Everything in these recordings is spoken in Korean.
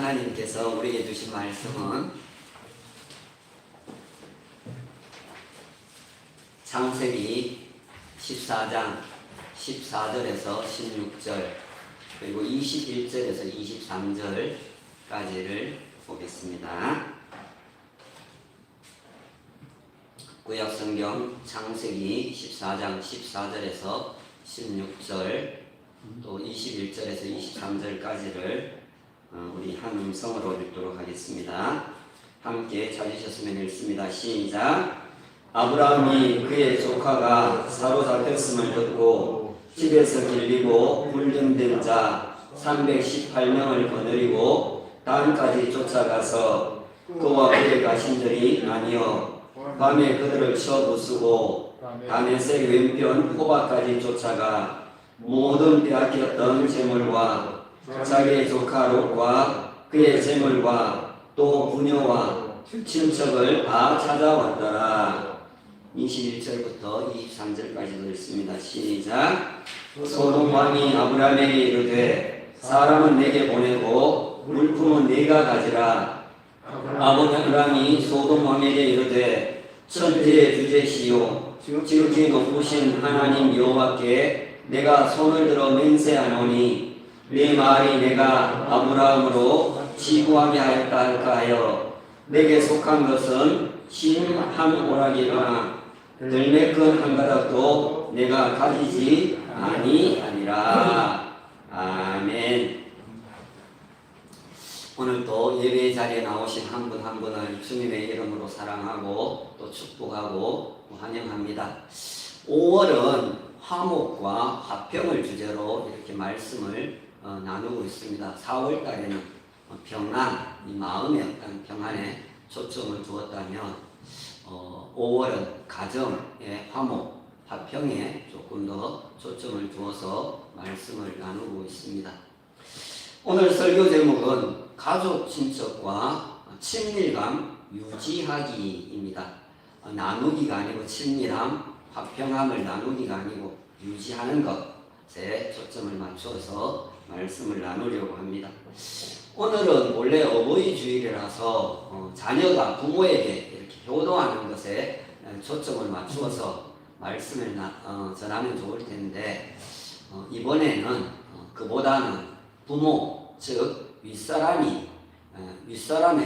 하나님께서 우리에게 주신 말씀은 창세기 14장 14절에서 16절 그리고 21절에서 23절까지를 보겠습니다. 구약성경 창세기 14장 14절에서 16절 또 21절에서 23절까지를 우리 한 음성으로 읽도록 하겠습니다. 함께 찾으셨으면 읽습니다. 시작. 아브라함이 그의 조카가 사로잡혔음을 듣고 집에서 길리고 훈련된 자 318명을 거느리고 단까지 쫓아가서 그와 그의 가신들이 나뉘어 밤에 그들을 쳐 부수고 다메섹 왼편 호바까지 쫓아가 모든 빼앗겼던 재물과 자기의 조카 롯과 그의 재물과 또 부녀와 친척을 다 찾아왔더라. 21절부터 23절까지도 읽습니다. 시작. 소돔 왕이 아브라함에게 이르되 사람은 내게 보내고 물품은 네가 가지라. 아브라함이 소돔 왕에게 이르되 천지의 주제시요 지극히 높으신 하나님 여호와께 내가 손을 들어 맹세하노니 네 말이 내가 아브라함으로 지구하게 하였다 할까 하여 내게 속한 것은 심 한 오락이거나 들매끈 한 가닥도 내가 가지지 아니하니라. 아멘. 오늘도 예배 자리에 나오신 한 분 한 분을 주님의 이름으로 사랑하고 또 축복하고 환영합니다. 5월은 화목과 화평을 주제로 이렇게 말씀을 나누고 있습니다. 4월 달에는 평안, 이 마음의 어떤 평안에 초점을 두었다면 5월은 가정의 화목, 화평에 조금 더 초점을 두어서 말씀을 나누고 있습니다. 오늘 설교 제목은 가족 친척과 친밀감 유지하기입니다. 나누기가 아니고 친밀함, 화평함을 나누기가 아니고 유지하는 것에 초점을 맞춰서 말씀을 나누려고 합니다. 오늘은 원래 어버이 주일이라서 자녀가 부모에게 이렇게 효도하는 것에 초점을 맞추어서 말씀을 전하면 좋을 텐데 이번에는 그보다는 부모 즉 윗사람의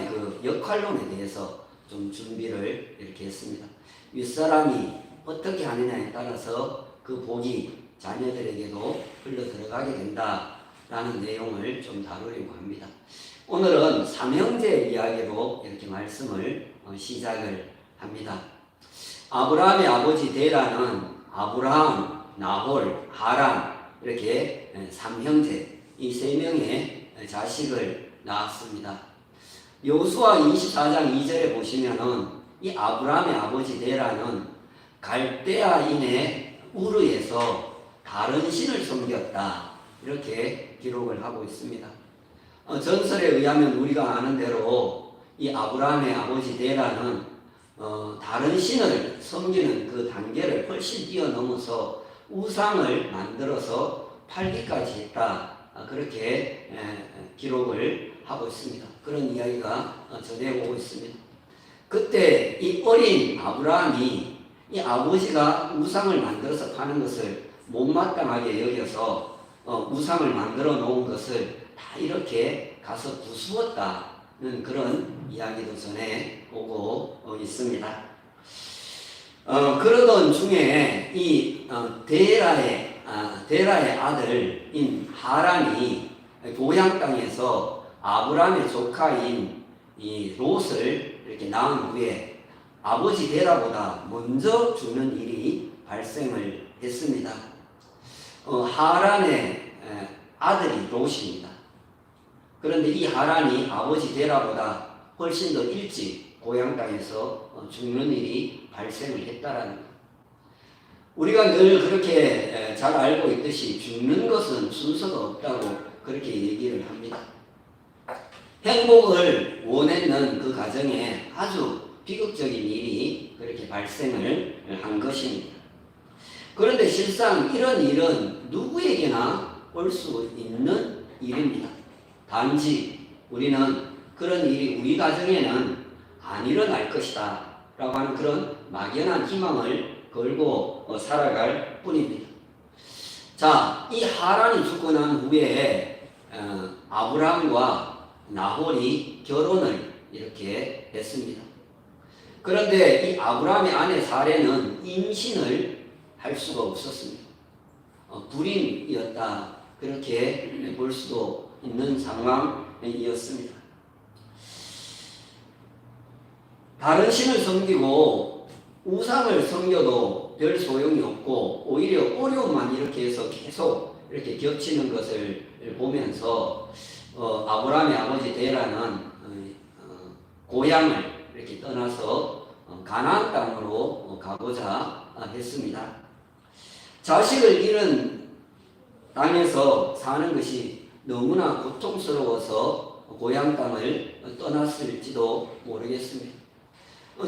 그 역할론에 대해서 좀 준비를 이렇게 했습니다. 윗사람이 어떻게 하느냐에 따라서 그 복이 자녀들에게도 흘러 들어가게 된다라는 내용을 좀 다루려고 합니다. 오늘은 삼형제 이야기로 이렇게 말씀을 시작을 합니다. 아브라함의 아버지 데라는 아브라함, 나홀, 하란 이렇게 삼형제 이 세 명의 자식을 낳았습니다. 여호수아 24장 2절에 보시면은 이 아브라함의 아버지 데라는 갈대아인의 우르에서 다른 신을 섬겼다 이렇게 기록을 하고 있습니다. 전설에 의하면 우리가 아는 대로 이 아브라함의 아버지 데라는 다른 신을 섬기는 그 단계를 훨씬 뛰어넘어서 우상을 만들어서 팔기까지 했다 그렇게 기록을 하고 있습니다. 그런 이야기가 전해오고 있습니다. 그때 이 어린 아브라함이 이 아버지가 우상을 만들어서 파는 것을 못마땅하게 여겨서 우상을 만들어 놓은 것을 다 이렇게 가서 부수었다는 그런 이야기도 전해오고 있습니다. 그러던 중에 이 데라의 아들인 하란이 고향 땅에서 아브라함의 조카인 이 롯을 이렇게 낳은 후에 아버지 데라보다 먼저 죽는 일이 발생을 했습니다. 하란의 아들이 롯입니다. 그런데 이 하란이 아버지 데라보다 훨씬 더 일찍 고향 땅에서 죽는 일이 발생을 했다라는 것. 우리가 늘 그렇게 잘 알고 있듯이 죽는 것은 순서가 없다고 그렇게 얘기를 합니다. 행복을 원했는 그 가정에 아주 비극적인 일이 그렇게 발생을 한 것입니다. 그런데 실상 이런 일은 누구에게나 올 수 있는 일입니다. 단지 우리는 그런 일이 우리 가정에는 안 일어날 것이다 라고 하는 그런 막연한 희망을 걸고 살아갈 뿐입니다. 자, 이 하란이 죽고 난 후에 아브람과 나홀이 결혼을 이렇게 했습니다. 그런데 이 아브람의 아내 사레는 임신을 할 수가 없었습니다. 불임이었다, 그렇게 볼 수도 있는 상황이었습니다. 다른 신을 섬기고 우상을 섬겨도 별 소용이 없고 오히려 어려움만 이렇게 해서 계속 이렇게 겹치는 것을 보면서 아브라함의 아버지 데라는 고향을 이렇게 떠나서 가나안 땅으로 가고자 했습니다. 자식을 잃은 땅에서 사는 것이 너무나 고통스러워서 고향 땅을 떠났을지도 모르겠습니다.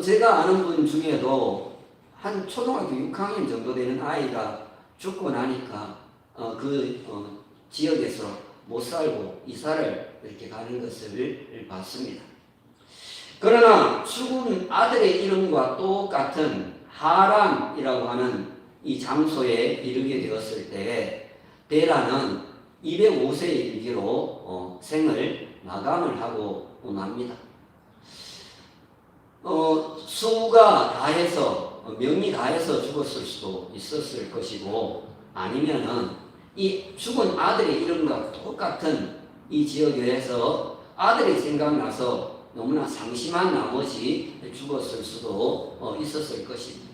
제가 아는 분 중에도 한 초등학교 6학년 정도 되는 아이가 죽고 나니까 지역에서 못 살고 이사를 이렇게 가는 것을 봤습니다. 그러나 죽은 아들의 이름과 똑같은 하란이라고 하는 이 장소에 이르게 되었을 때 데라는 205세에 이르기로 생을 마감을 하고 납니다. 수가 다해서 명이 다해서 죽었을 수도 있었을 것이고 아니면은 이 죽은 아들의 이름과 똑같은 이 지역에서 아들이 생각나서 너무나 상심한 나머지 죽었을 수도 있었을 것입니다.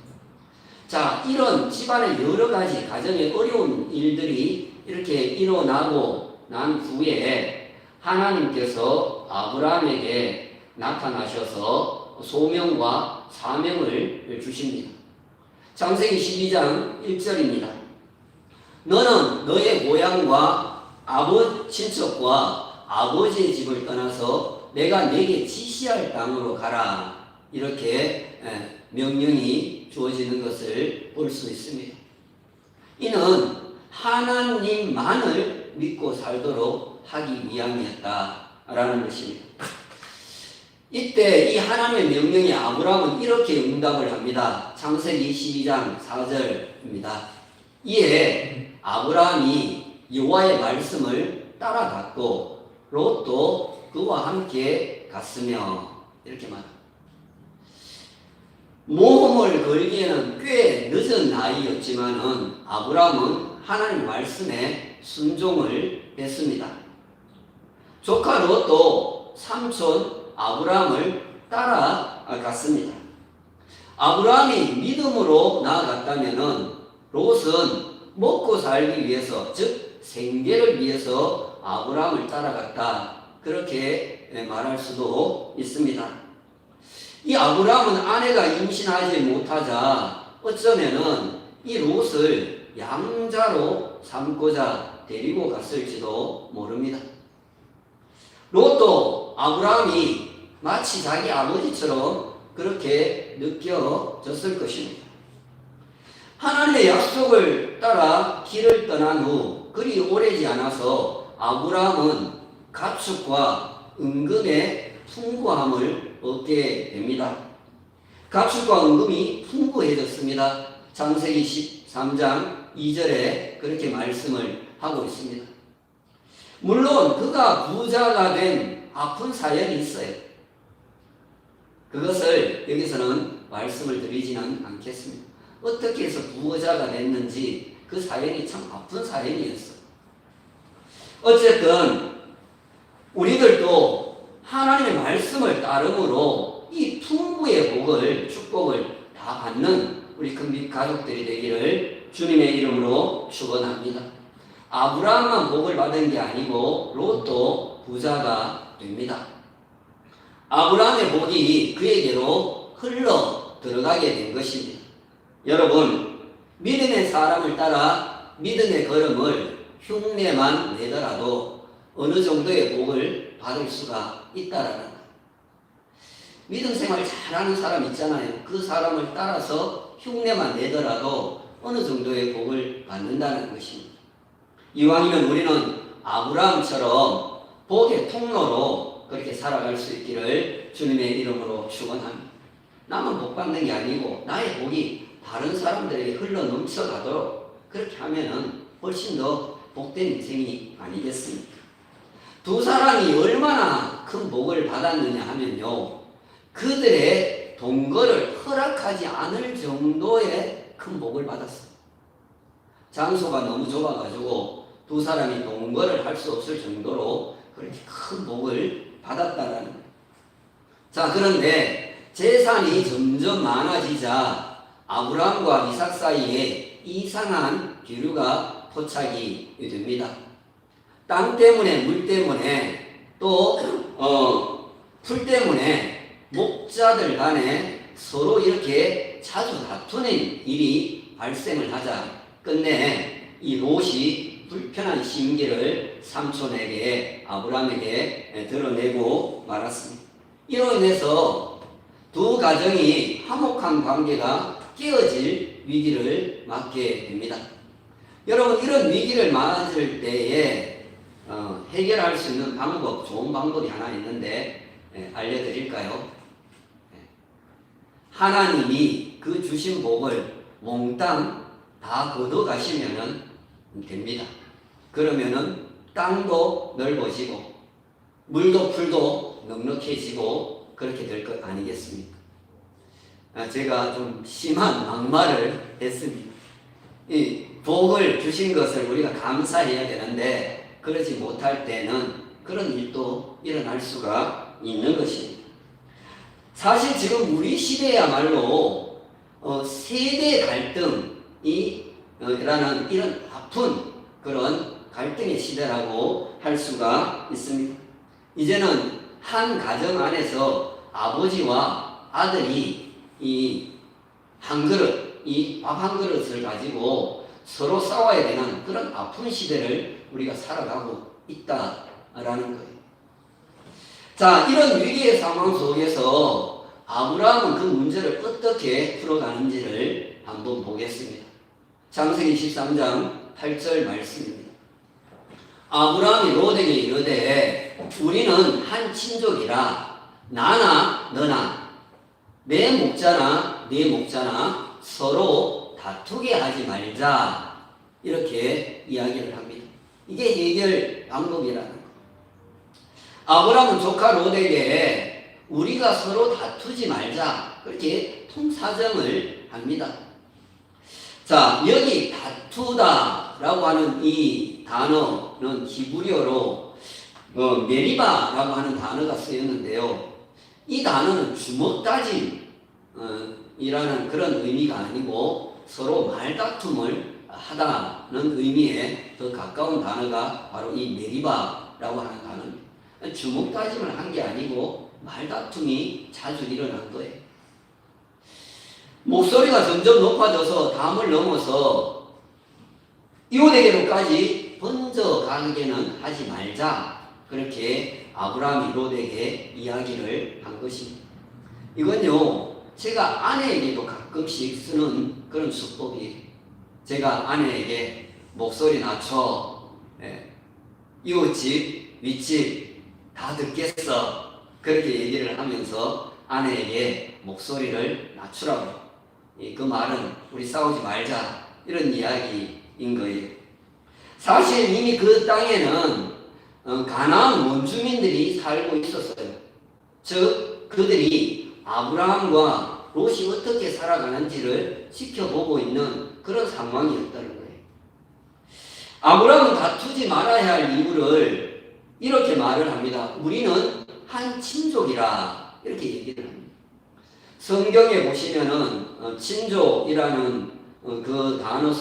자, 이런 집안의 여러 가지 가정의 어려운 일들이 이렇게 일어나고 난 후에 하나님께서 아브라함에게 나타나셔서 소명과 사명을 주십니다. 창세기 12장 1절입니다. 너는 너의 고향과 친척과 아버지의 집을 떠나서 내가 네게 지시할 땅으로 가라. 이렇게 명령이 주어지는 것을 볼 수 있습니다. 이는 하나님만을 믿고 살도록 하기 위함이었다라는 것입니다. 이때 이 하나님의 명령에 아브라함은 이렇게 응답을 합니다. 창세기 12장 4절입니다. 이에 아브라함이 여호와의 말씀을 따라갔고 롯도 그와 함께 갔으며 이렇게 말합니다. 모험을 걸기에는 꽤 늦은 나이였지만은 아브라함은 하나님 말씀에 순종을 했습니다. 조카 롯도 삼촌 아브라함을 따라갔습니다. 아브라함이 믿음으로 나아갔다면은 롯은 먹고 살기 위해서, 즉 생계를 위해서 아브라함을 따라갔다, 그렇게 말할 수도 있습니다. 이 아브라함은 아내가 임신하지 못하자 어쩌면은 이 롯을 양자로 삼고자 데리고 갔을지도 모릅니다. 롯도 아브라함이 마치 자기 아버지처럼 그렇게 느껴졌을 것입니다. 하나님의 약속을 따라 길을 떠난 후 그리 오래지 않아서 아브라함은 가축과 은금의 풍부함을 얻게 됩니다. 가축과 은금이 풍부해졌습니다. 창세기 13장 2절에 그렇게 말씀을 하고 있습니다. 물론 그가 부자가 된 아픈 사연이 있어요. 그것을 여기서는 말씀을 드리지는 않겠습니다. 어떻게 해서 부자가 됐는지 그 사연이 참 아픈 사연이었어요. 어쨌든 우리들도 하나님의 말씀을 따름으로 이 풍부의 복을, 축복을 다 받는 우리 큰빛 가족들이 되기를 주님의 이름으로 축원합니다. 아브라함만 복을 받은 게 아니고 롯도 부자가 됩니다. 아브라함의 복이 그에게로 흘러 들어가게 된 것입니다. 여러분, 믿음의 사람을 따라 믿음의 걸음을 흉내만 내더라도 어느 정도의 복을 받을 수가 있다라는 것. 믿음 생활 잘하는 사람 있잖아요. 그 사람을 따라서 흉내만 내더라도 어느 정도의 복을 받는다는 것입니다. 이왕이면 우리는 아브라함처럼 복의 통로로 그렇게 살아갈 수 있기를 주님의 이름으로 축원합니다. 나만 복 받는 게 아니고 나의 복이 다른 사람들에게 흘러 넘쳐가도록 그렇게 하면은 훨씬 더 복된 인생이 아니겠습니까? 두 사람이 얼마나 큰 복을 받았느냐 하면요, 그들의 동거를 허락하지 않을 정도의 큰 복을 받았어요. 장소가 너무 좁아가지고 두 사람이 동거를 할 수 없을 정도로 그렇게 큰 복을 받았다라는 거예요. 자, 그런데 재산이 점점 많아지자 아브라함과 이삭 사이에 이상한 기류가 포착이 됩니다. 땅 때문에, 물 때문에, 또 풀 때문에 목자들 간에 서로 이렇게 자주 다투는 일이 발생을 하자 끝내 이 롯이 불편한 심기를 삼촌에게, 아브라함에게 드러내고 말았습니다. 이로 인해서 두 가정이 화목한 관계가 깨어질 위기를 맞게 됩니다. 여러분, 이런 위기를 맞을 때에 해결할 수 있는 방법, 좋은 방법이 하나 있는데 알려드릴까요? 하나님이 그 주신 복을 몽땅 다 걷어가시면 됩니다. 그러면은 땅도 넓어지고 물도 풀도 넉넉해지고 그렇게 될 것 아니겠습니까? 제가 좀 심한 막말을 했습니다. 이 복을 주신 것을 우리가 감사해야 되는데 그러지 못할 때는 그런 일도 일어날 수가 있는 것입니다. 사실 지금 우리 시대야말로 세대 갈등이 라는 이런 아픈 그런 갈등의 시대라고 할 수가 있습니다. 이제는 한 가정 안에서 아버지와 아들이 이 한 그릇, 이 밥 한 그릇을 가지고 서로 싸워야 되는 그런 아픈 시대를 우리가 살아가고 있다라는 거예요. 자, 이런 위기의 상황 속에서 아브라함은 그 문제를 어떻게 풀어가는지를 한번 보겠습니다. 창세기 13장 8절 말씀입니다. 아브라함이 롯에게 이르되 우리는 한 친족이라 나나 너나 내 목자나 네 목자나 서로 다투게 하지 말자, 이렇게 이야기를 합니다. 이게 해결 방법이라는 거예요. 아브라함은 조카 롯에게 우리가 서로 다투지 말자, 그렇게 통사정을 합니다. 자, 여기 다투다라고 하는 이 단어는 히브리어로 메리바라고 하는 단어가 쓰였는데요. 이 단어는 주먹다짐 이라는 그런 의미가 아니고 서로 말다툼을 하다는 의미에 더 가까운 단어가 바로 이 메리바라고 하는 단어입니다. 주먹다짐을 한 게 아니고 말다툼이 자주 일어난 거예요. 목소리가 점점 높아져서 담을 넘어서 이웃에게로까지 번져가게는 하지 말자, 그렇게 아브라함이 롯에게 이야기를 한 것입니다. 이건요, 제가 아내에게도 가끔씩 쓰는 그런 수법이에요. 제가 아내에게 목소리 낮춰, 이웃집, 윗집 다 듣겠어, 그렇게 얘기를 하면서 아내에게 목소리를 낮추라고. 그 말은 우리 싸우지 말자, 이런 이야기인 거예요. 사실 이미 그 땅에는 가나안 원주민들이 살고 있었어요. 즉 그들이 아브라함과 롯이 어떻게 살아가는지를 지켜보고 있는 그런 상황이었다는 거예요. 아브라함은 다투지 말아야 할 이유를 이렇게 말을 합니다. 우리는 한 친족이라, 이렇게 얘기를 합니다. 성경에 보시면은 친족이라는 그 단어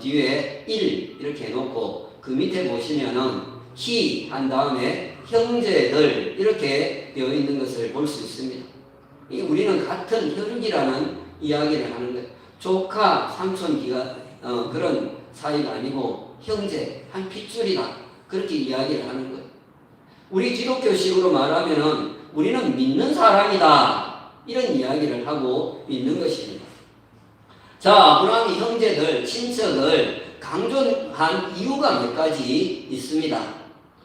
뒤에 1 이렇게 해놓고 그 밑에 보시면은 히 한 다음에 형제들 이렇게 되어 있는 것을 볼 수 있습니다. 우리는 같은 혈육이라는 이야기를 하는 거예요. 조카, 삼촌기가 그런 사이가 아니고 형제, 한 핏줄이다, 그렇게 이야기를 하는 거예요. 우리 기독교식으로 말하면은 우리는 믿는 사람이다, 이런 이야기를 하고 있는 것입니다. 자, 아브라함이 형제들, 친척을 강조한 이유가 몇 가지 있습니다.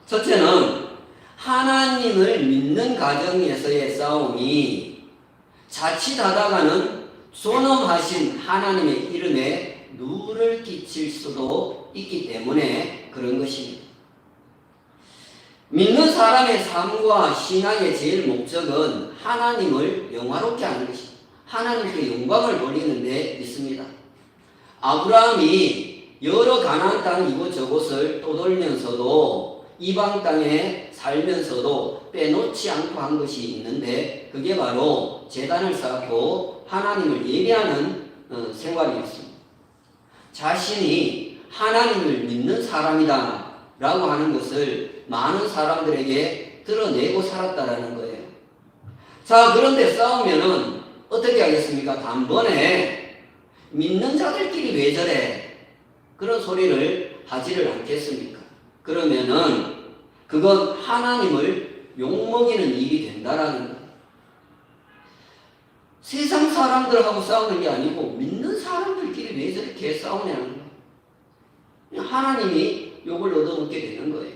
첫째는 하나님을 믿는 가정에서의 싸움이 자칫하다가는 존엄하신 하나님의 이름에 누를 끼칠 수도 있기 때문에 그런 것입니다. 믿는 사람의 삶과 신앙의 제일 목적은 하나님을 영화롭게 하는 것입니다. 하나님께 영광을 돌리는 데 있습니다. 아브라함이 여러 가나안 땅 이곳저곳을 떠돌면서도 이방 땅에 살면서도 빼놓지 않고 한 것이 있는데 그게 바로 제단을 쌓고 하나님을 예배하는 생활이었습니다. 자신이 하나님을 믿는 사람이다 라고 하는 것을 많은 사람들에게 드러내고 살았다라는 거예요. 자, 그런데 싸우면은 어떻게 하겠습니까? 단번에 믿는 자들끼리 왜 저래? 그런 소리를 하지를 않겠습니까? 그러면은 그건 하나님을 욕먹이는 일이 된다라는 거예요. 세상 사람들하고 싸우는 게 아니고 믿는 사람들끼리 왜 저렇게 싸우냐는 거예요. 하나님이 욕을 얻어먹게 되는 거예요.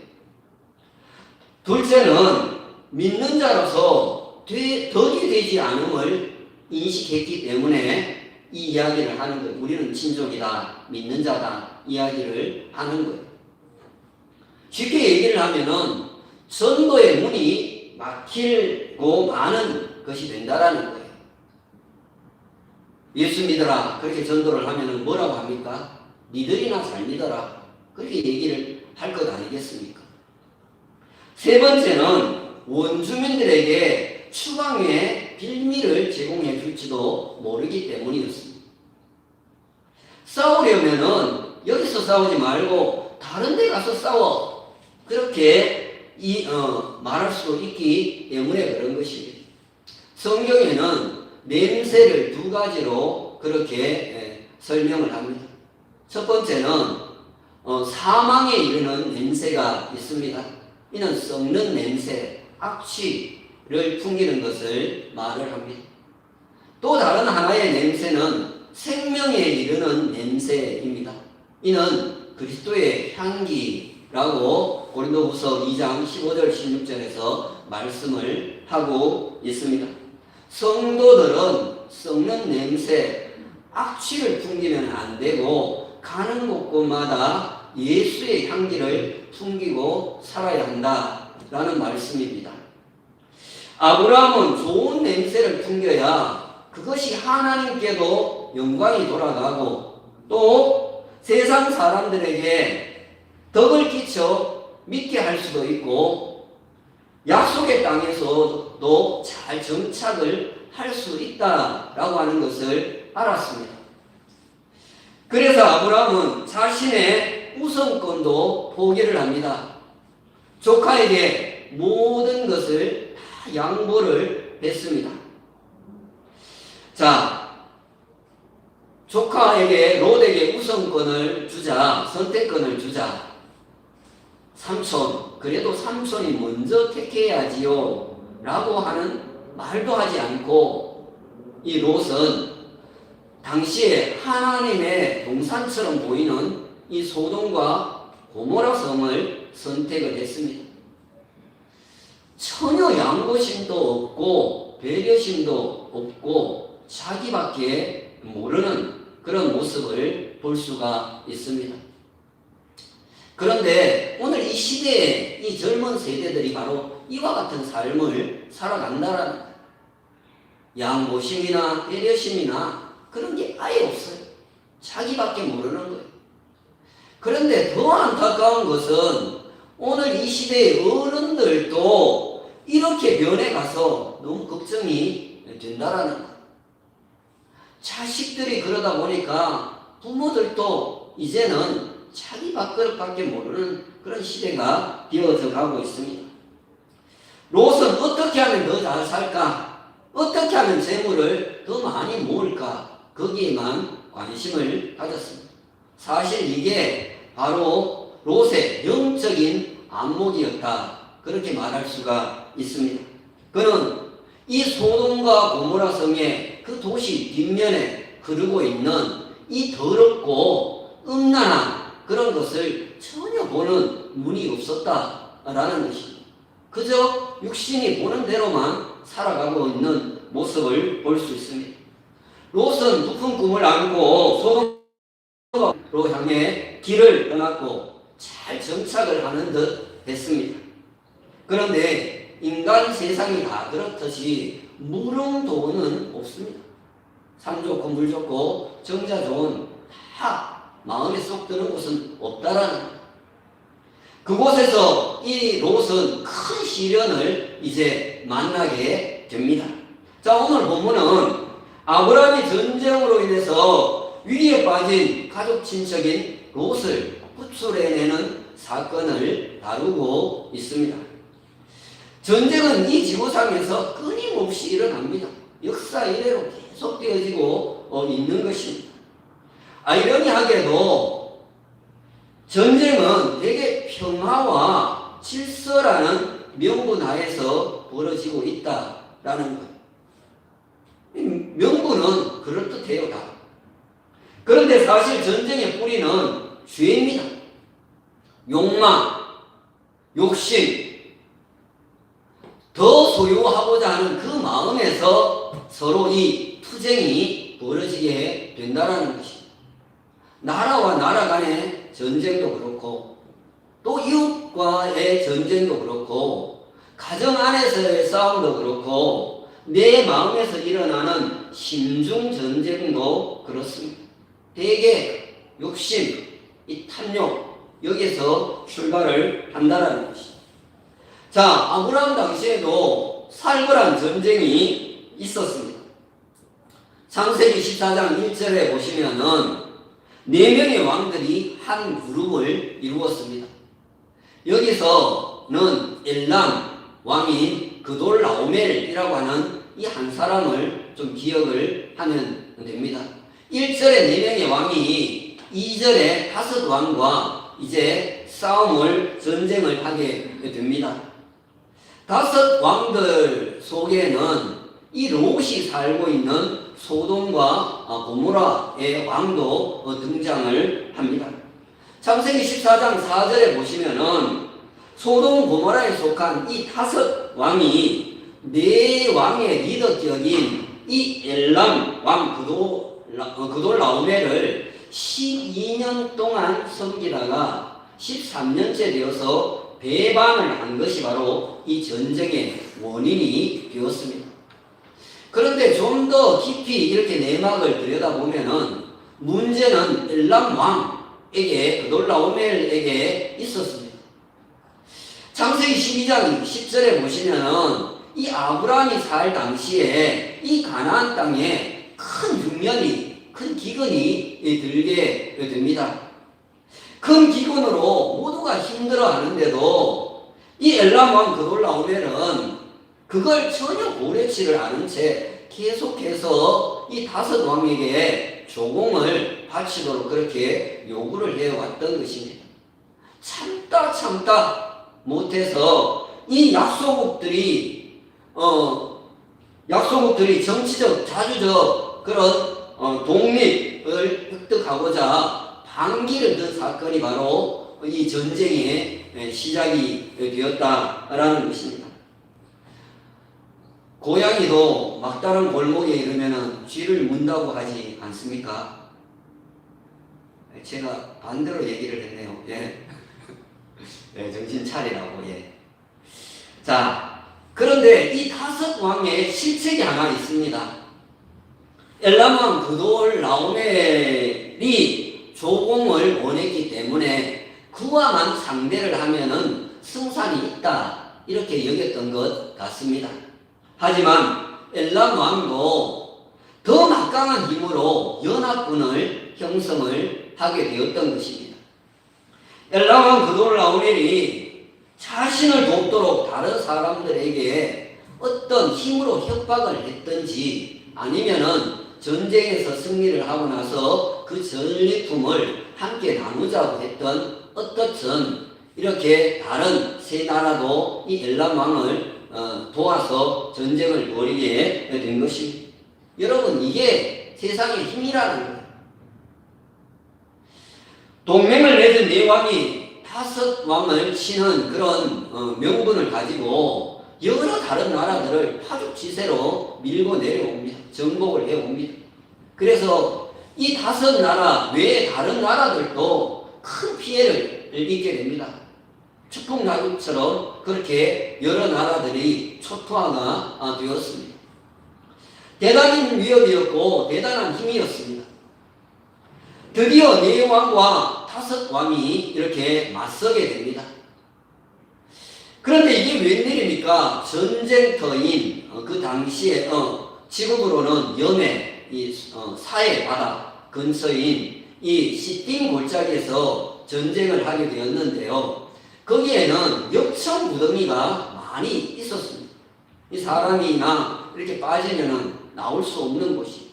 둘째는 믿는 자로서 덕이 되지 않음을 인식했기 때문에 이 이야기를 하는 거예요. 우리는 친족이다, 믿는 자다 이야기를 하는 거예요. 쉽게 얘기를 하면은 전도의 문이 막히고 많은 것이 된다라는 거예요. 예수 믿어라 그렇게 전도를 하면은 뭐라고 합니까? 니들이나 잘 믿어라 그렇게 얘기를 할 것 아니겠습니까? 세 번째는 원주민들에게 추방의 빌미를 제공해 줄지도 모르기 때문이었습니다. 싸우려면은 여기서 싸우지 말고 다른 데 가서 싸워 그렇게 말할 수도 있기 때문에 그런 것입니다. 성경에는 냄새를 두 가지로 그렇게 설명을 합니다. 첫 번째는 사망에 이르는 냄새가 있습니다. 이는 썩는 냄새, 악취를 풍기는 것을 말을 합니다. 또 다른 하나의 냄새는 생명에 이르는 냄새입니다. 이는 그리스도의 향기라고 고린도후서 2장 15절 16절에서 말씀을 하고 있습니다. 성도들은 썩는 냄새, 악취를 풍기면 안 되고 가는 곳곳마다 예수의 향기를 풍기고 살아야 한다라는 말씀입니다. 아브라함은 좋은 냄새를 풍겨야 그것이 하나님께도 영광이 돌아가고 또 세상 사람들에게 덕을 끼쳐 믿게 할 수도 있고 약속의 땅에서도 잘 정착을 할 수 있다라고 하는 것을 알았습니다. 그래서 아브라함은 자신의 우선권도 포기를 합니다. 조카에게 모든 것을 다 양보를 했습니다. 자, 조카에게 롯에게 우선권을 주자, 선택권을 주자. 삼촌, 그래도 삼촌이 먼저 택해야지요 라고 하는 말도 하지 않고 이 롯은 당시에 하나님의 동산처럼 보이는 이 소돔과 고모라 성을 선택을 했습니다. 전혀 양보심도 없고 배려심도 없고 자기밖에 모르는 그런 모습을 볼 수가 있습니다. 그런데 오늘 이 시대에 이 젊은 세대들이 바로 이와 같은 삶을 살아간다라는 거예요. 양보심이나 배려심이나 그런 게 아예 없어요. 자기밖에 모르는 거예요. 그런데 더 안타까운 것은 오늘 이 시대의 어른들도 이렇게 변해가서 너무 걱정이 된다라는 거예요. 자식들이 그러다 보니까 부모들도 이제는 자기 밥그릇밖에 모르는 그런 시대가 되어져 가고 있습니다. 롯은 어떻게 하면 더 잘 살까? 어떻게 하면 재물을 더 많이 모을까? 거기에만 관심을 가졌습니다. 사실 이게 바로 롯의 영적인 안목이었다. 그렇게 말할 수가 있습니다. 그는 이 소돔과 고모라 성의 그 도시 뒷면에 흐르고 있는 이 더럽고 음란한 그런 것을 전혀 보는 눈이 없었다라는 것입니다. 그저 육신이 보는 대로만 살아가고 있는 모습을 볼 수 있습니다. 롯은 높은 꿈을 안고 소돔으로 향해 길을 떠났고 잘 정착을 하는 듯 했습니다. 그런데 인간 세상이 다 그렇듯이 무릉도원은 없습니다. 산 좋고 물 좋고 정자 좋은 다 마음에 쏙 드는 곳은 없다라는 거예요. 그곳에서 이 롯은 큰 시련을 이제 만나게 됩니다. 자, 오늘 본문은 아브라함이 전쟁으로 인해서 위기에 빠진 가족 친척인 롯을 구출해내는 사건을 다루고 있습니다. 전쟁은 이 지구상에서 끊임없이 일어납니다. 역사 이래로 계속 되어지고 있는 것입니다. 아이러니하게도 전쟁은 대개 평화와 질서라는 명분 하에서 벌어지고 있다라는 것. 명분은 그럴듯해요, 다. 그런데 사실 전쟁의 뿌리는 죄입니다. 욕망, 욕심, 더 소유하고자 하는 그 마음에서 서로 이 투쟁이 벌어지게 된다는 것입니다. 나라와 나라 간의 전쟁도 그렇고 또 이웃과의 전쟁도 그렇고 가정 안에서의 싸움도 그렇고 내 마음에서 일어나는 심중 전쟁도 그렇습니다. 대개 욕심, 이 탐욕 여기서 출발을 한다는 것입니다. 자, 아브라함 당시에도 살벌한 전쟁이 있었습니다. 창세기 14장 1절에 보시면은 4명의 왕들이 한 그룹을 이루었습니다. 여기서는 엘람 왕인 그돌라오멜이라고 하는 이 한 사람을 좀 기억을 하면 됩니다. 1절에 4명의 왕이 2절에 5 왕과 이제 전쟁을 하게 됩니다. 5 왕들 속에는 이 롯이 살고 있는 소돔과 고모라의 왕도 등장을 합니다. 창세기 14장 4절에 보시면은 소돔 고모라에 속한 이 5 왕이 4왕의 리더격인 이 엘람 왕 그돌라오멜을 12년 동안 섬기다가 13년째 되어서 배반을 한 것이 바로 이 전쟁의 원인이 되었습니다. 그런데 좀 더 깊이 이렇게 내막을 들여다보면은 문제는 엘람 왕에게 그돌라오멜에게 있었습니다. 창세기 12장 10절에 보시면은 이 아브라함이 살 당시에 이 가나안 땅에 큰 흉년이 큰 기근이 들게 됩니다. 큰 기근으로 모두가 힘들어하는데도 이 엘람 왕 그돌라오멜은 그걸 전혀 고려치를 않은 채 계속해서 이 5 왕에게 조공을 바치도록 그렇게 요구를 해왔던 것입니다. 참다 못해서 이 약소국들이 정치적 자주적 그런 독립을 획득하고자 반기를 든 사건이 바로 이 전쟁의 시작이 되었다라는 것입니다. 고양이도 막다른 골목에 이르면은 쥐를 문다고 하지 않습니까? 제가 반대로 얘기를 했네요. 예. 네, 정신 차리라고. 예. 자, 그런데 이 5 왕의 실책이 하나 있습니다. 엘람 왕 그돌라오멜이 조공을 원했기 때문에 그와만 상대를 하면은 승산이 있다 이렇게 여겼던 것 같습니다. 하지만 엘람 왕도 더 막강한 힘으로 연합군을 형성을 하게 되었던 것입니다. 엘람 왕 그돌라오멜이 자신을 돕도록 다른 사람들에게 어떤 힘으로 협박을 했든지 아니면은 전쟁에서 승리를 하고 나서 그 전리품을 함께 나누자고 했던 어떻든 이렇게 다른 세 나라도 이 엘람 왕을 도와서 전쟁을 벌이게 된 것입니다. 여러분, 이게 세상의 힘이라는 거예요. 동맹을 맺은 4 왕이 다 다섯 왕을 치는 그런 명분을 가지고 여러 다른 나라들을 파죽지세로 밀고 내려옵니다. 정복을 해옵니다. 그래서 이 다섯 나라 외의 다른 나라들도 큰 피해를 입게 됩니다. 추풍낙엽처럼 그렇게 여러 나라들이 초토화가 되었습니다. 대단한 위협이었고 대단한 힘이었습니다. 드디어 네 왕과 다섯 왕이 이렇게 맞서게 됩니다. 그런데 이게 웬일입니까? 전쟁터인 그 당시에 지금으로는 염해 사해 바다 근처인 이 시띵 골짜기에서 전쟁을 하게 되었는데요. 거기에는 역청 무더기가 많이 있었습니다. 이 사람이나 이렇게 빠지면은 나올 수 없는 곳이.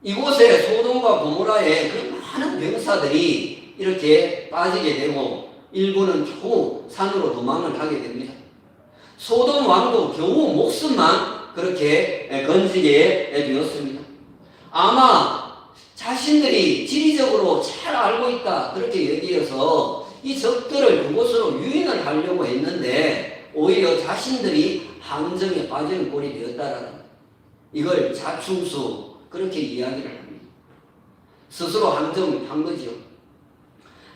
이곳에 소돔과 고모라의 그 많은 병사들이 이렇게 빠지게 되고 일부는 겨우 산으로 도망을 하게 됩니다. 소돔 왕도 겨우 목숨만 그렇게 건지게 되었습니다. 아마 자신들이 지리적으로 잘 알고 있다 그렇게 얘기해서 이 적들을 그곳으로 유인을 하려고 했는데 오히려 자신들이 함정에 빠지는 꼴이 되었다라는 이걸 자충수 그렇게 이야기를 합니다. 스스로 함정한 거죠.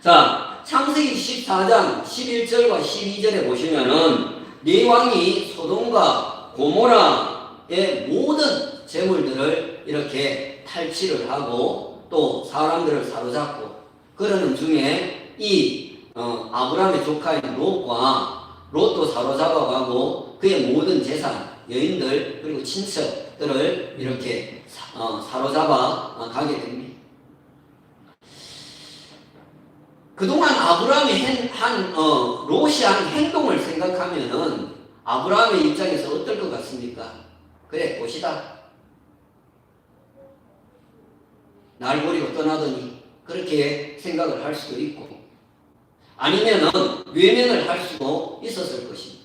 자, 창세기 14장 11절과 12절에 보시면은 네 왕이 소돔과 고모라의 모든 재물들을 이렇게 탈취를 하고 또 사람들을 사로잡고 그러는 중에 이 아브라함의 조카인 롯도 사로잡아가고 그의 모든 재산, 여인들 그리고 친척들을 이렇게 사로잡아 가게 됩니다. 그동안 아브라함이 롯이 한 행동을 생각하면은 아브라함의 입장에서 어떨 것 같습니까? 그래, 롯이다. 날 버리고 떠나더니 그렇게 생각을 할 수도 있고 아니면은 외면을 할 수도 있었을 것입니다.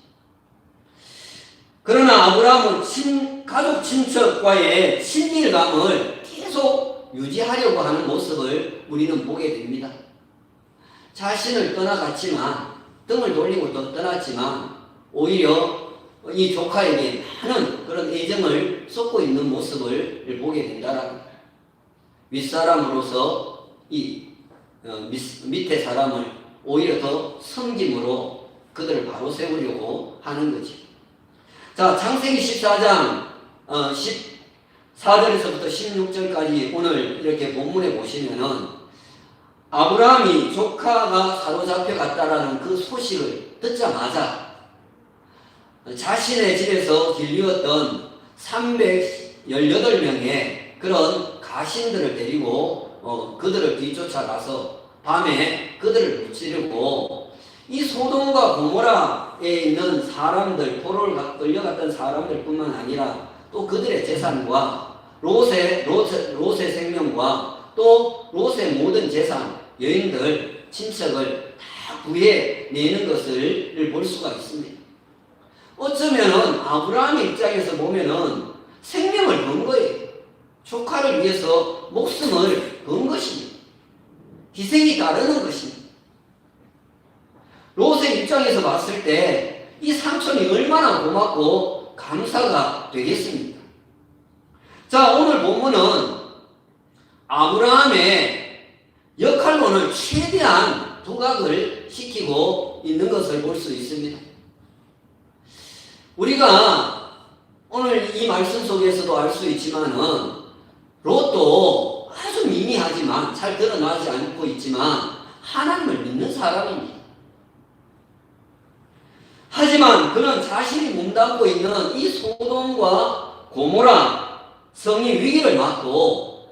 그러나 아브라함은 가족 친척과의 친밀감을 계속 유지하려고 하는 모습을 우리는 보게 됩니다. 자신을 떠나갔지만 등을 돌리고 또 떠났지만 오히려 이 조카에게 많은 그런 애정을 쏟고 있는 모습을 보게 된다라는 윗사람으로서 이 밑에 사람을 오히려 더 섬김으로 그들을 바로 세우려고 하는 거죠. 자, 창세기 14장 14절에서부터 16절까지 오늘 이렇게 본문에 보시면은 아브라함이 조카가 사로잡혀 갔다라는 그 소식을 듣자마자 자신의 집에서 길리었던 318명의 그런 가신들을 데리고 그들을 뒤쫓아가서 밤에 그들을 무찌르고 이 소돔과 고모라에 있는 사람들, 포로를 끌려갔던 사람들 뿐만 아니라 또 그들의 재산과 롯의 생명과 또 롯의 모든 재산, 여인들, 친척을 다 구해내는 것을 볼 수가 있습니다. 어쩌면은 아브라함의 입장에서 보면은 생명을 건 거예요. 조카를 위해서 목숨을 건 것입니다. 희생이 따르는 것입니다. 롯의 입장에서 봤을 때 이 삼촌이 얼마나 고맙고 감사가 되겠습니까? 자, 오늘 본문은 아브라함의 역할론을 최대한 두각을 시키고 있는 것을 볼 수 있습니다. 우리가 오늘 이 말씀 속에서도 알 수 있지만은 롯도 아주 미미하지만 잘 드러나지 않고 있지만 하나님을 믿는 사람입니다. 하지만 그는 자신이 몸담고 있는 이 소돔과 고모라 성이 위기를 맞고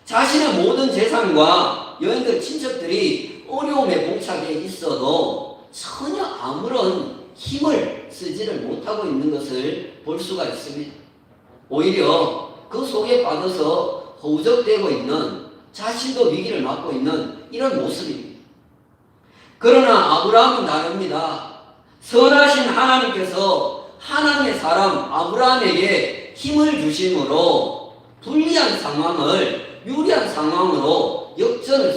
자신의 모든 재산과 여인들 친척들이 어려움에 봉착해 있어도 전혀 아무런 힘을 쓰지를 못하고 있는 것을 볼 수가 있습니다. 오히려 그 속에 빠져서 허우적대고 있는 자신도 위기를 맞고 있는 이런 모습입니다. 그러나 아브라함은 다릅니다. 선하신 하나님께서 하나님의 사람 아브라함에게 힘을 주심으로 불리한 상황을 유리한 상황으로 역전을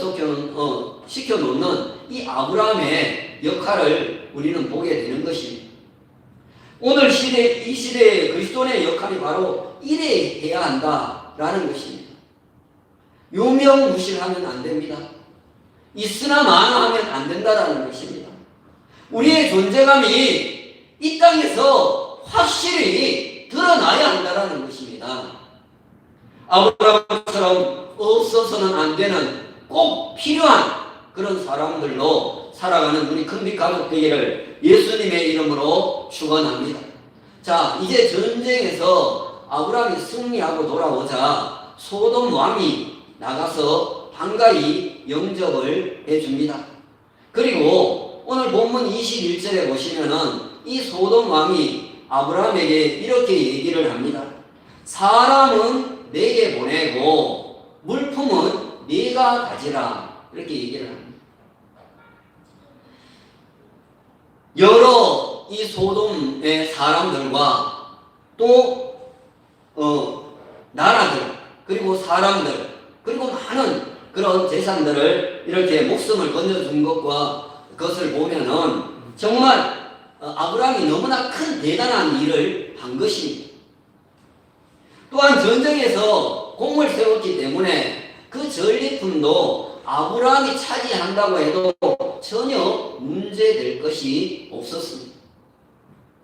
시켜놓는 이 아브라함의 역할을 우리는 보게 되는 것입니다. 오늘 시대, 이 시대의 그리스도인의 역할이 바로 이래야 한다라는 것입니다. 유명무실하면 안 됩니다. 있으나 마나 하면 안 된다라는 것입니다. 우리의 존재감이 이 땅에서 확실히 드러나야 한다라는 것입니다. 아브라함처럼 없어서는 안 되는 꼭 필요한 그런 사람들로 살아가는 우리 큰빛 가족 되기를 예수님의 이름으로 축원합니다. 자, 이제 전쟁에서 아브라함이 승리하고 돌아오자 소돔 왕이 나가서 반가이 영접을 해줍니다. 그리고 오늘 본문 21절에 보시면은 이 소돔 왕이 아브라함에게 이렇게 얘기를 합니다. 사람은 내게 보내고 물품은 네가 가지라. 이렇게 얘기를 합니다. 여러 이 소돔의 사람들과 또 나라들 그리고 사람들 그리고 많은 그런 재산들을 이렇게 목숨을 건져준 그것을 보면은 정말 아브라함이 너무나 큰 대단한 일을 한 것입니다. 또한 전쟁에서 공을 세웠기 때문에 그 전리품도 아브라함이 차지한다고 해도 전혀 문제될 것이 없었습니다.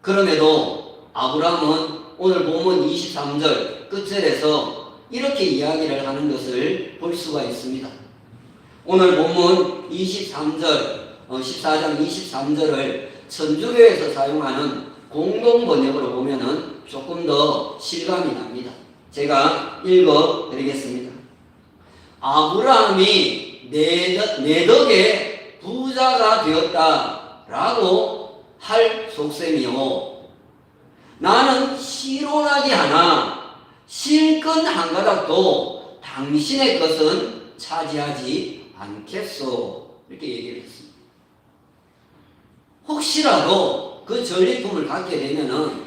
그럼에도 아브라함은 오늘 본문 23절 끝절에서 이렇게 이야기를 하는 것을 볼 수가 있습니다. 오늘 본문 23절, 14장 23절을 천주교에서 사용하는 공동 번역으로 보면은 조금 더 실감이 납니다. 제가 읽어 드리겠습니다. 아브라함이 내 덕에 부자가 되었다라고 할 속셈이요. 나는 시로나기 하나 실끈 한 가닥도 당신의 것은 차지하지 않겠소. 이렇게 얘기를 했습니다. 혹시라도 그 전리품을 갖게 되면은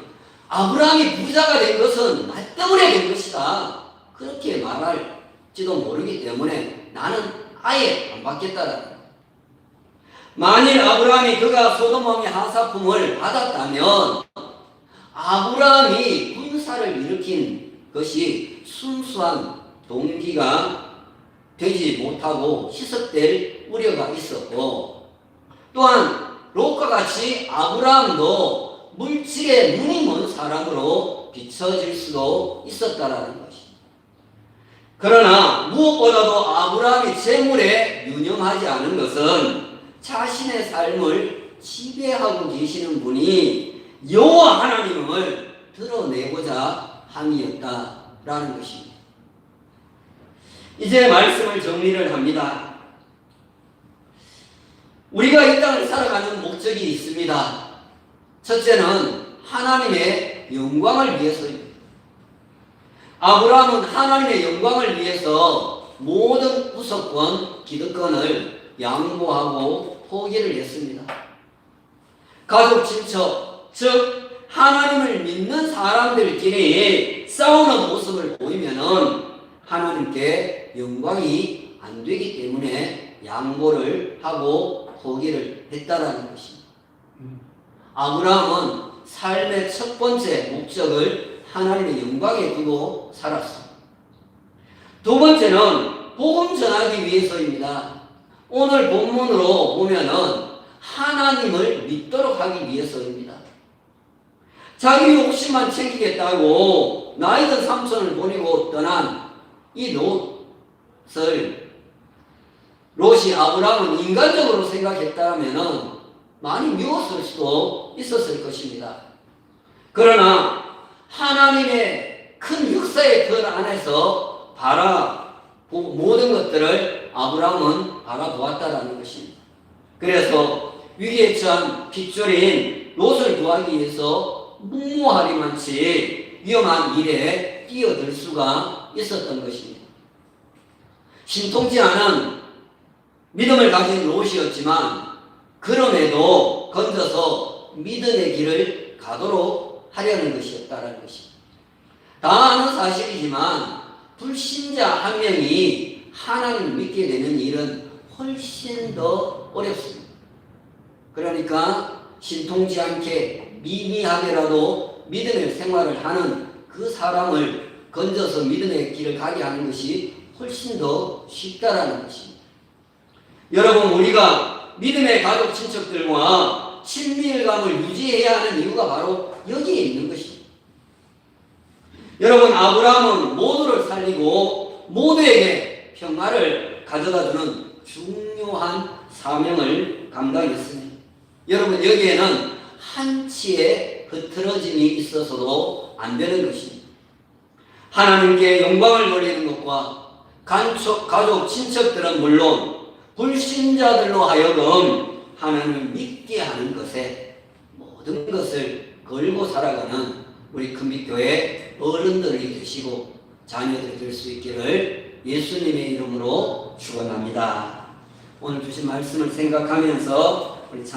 아브라함이 부자가 된 것은 나 때문에 된 것이다. 그렇게 말할지도 모르기 때문에 나는 아예 안 받겠다라는. 만일 아브라함이 그가 소돔 왕의 하사품을 받았다면 아브라함이 군사를 일으킨 것이 순수한 동기가 되지 못하고 희석될 우려가 있었고, 또한 롯과 같이 아브라함도 물질에 눈이 먼 사람으로 비춰질 수도 있었다라는 것입니다. 그러나 무엇보다도 아브라함이 재물에 유념하지 않은 것은 자신의 삶을 지배하고 계시는 분이 여호와 하나님을 드러내고자 함이었다라는 것입니다. 이제 말씀을 정리를 합니다. 우리가 이 땅을 살아가는 목적이 있습니다. 첫째는 하나님의 영광을 위해서입니다. 아브라함은 하나님의 영광을 위해서 모든 우선권, 기득권을 양보하고 포기를 했습니다. 가족, 친척, 즉 하나님을 믿는 사람들끼리 싸우는 모습을 보이면은 하나님께 영광이 안 되기 때문에 양보를 하고 포기를 했다라는 것입니다. 아브라함은 삶의 첫 번째 목적을 하나님의 영광에 두고 살았습니다. 두 번째는 복음 전하기 위해서입니다. 오늘 본문으로 보면은 하나님을 믿도록 하기 위해서입니다. 자기 욕심만 챙기겠다고 나이든 삼촌을 보내고 떠난 이 롯이 아브라함은 인간적으로 생각했다면은 많이 미웠을 수도 있었을 것입니다. 그러나 하나님의 큰 역사의 틀 안에서 모든 것들을 아브라함은 바라보았다라는 것입니다. 그래서 위기에 처한 핏줄인 롯을 구하기 위해서 묵묵하리만치 위험한 일에 뛰어들 수가 있었던 것입니다. 신통치 않은 믿음을 가진 롯이었지만 그럼에도 건져서 믿음의 길을 가도록 하려는 것이었다는 것입니다. 다 아는 사실이지만 불신자 한 명이 하나님을 믿게 되는 일은 훨씬 더 어렵습니다. 그러니까 신통치 않게 미미하게라도 믿음의 생활을 하는 그 사람을 건져서 믿음의 길을 가게 하는 것이 훨씬 더 쉽다라는 것입니다. 여러분, 우리가 믿음의 가족 친척들과 친밀감을 유지해야 하는 이유가 바로 여기에 있는 것입니다. 여러분, 아브라함은 모두를 살리고 모두에게 평화를 가져다주는 중요한 사명을 감당했습니다. 여러분, 여기에는 한치의 흐트러짐이 있어서도 안 되는 것입니다. 하나님께 영광을 돌리는 것과 가족, 친척들은 물론 불신자들로 하여금 하나님을 믿게 하는 것에 모든 것을 걸고 살아가는 우리 큰빛교회 어른들이 되시고 자녀들이 될 수 있기를 예수님의 이름으로 축원합니다. 오늘 주신 말씀을 생각하면서 우리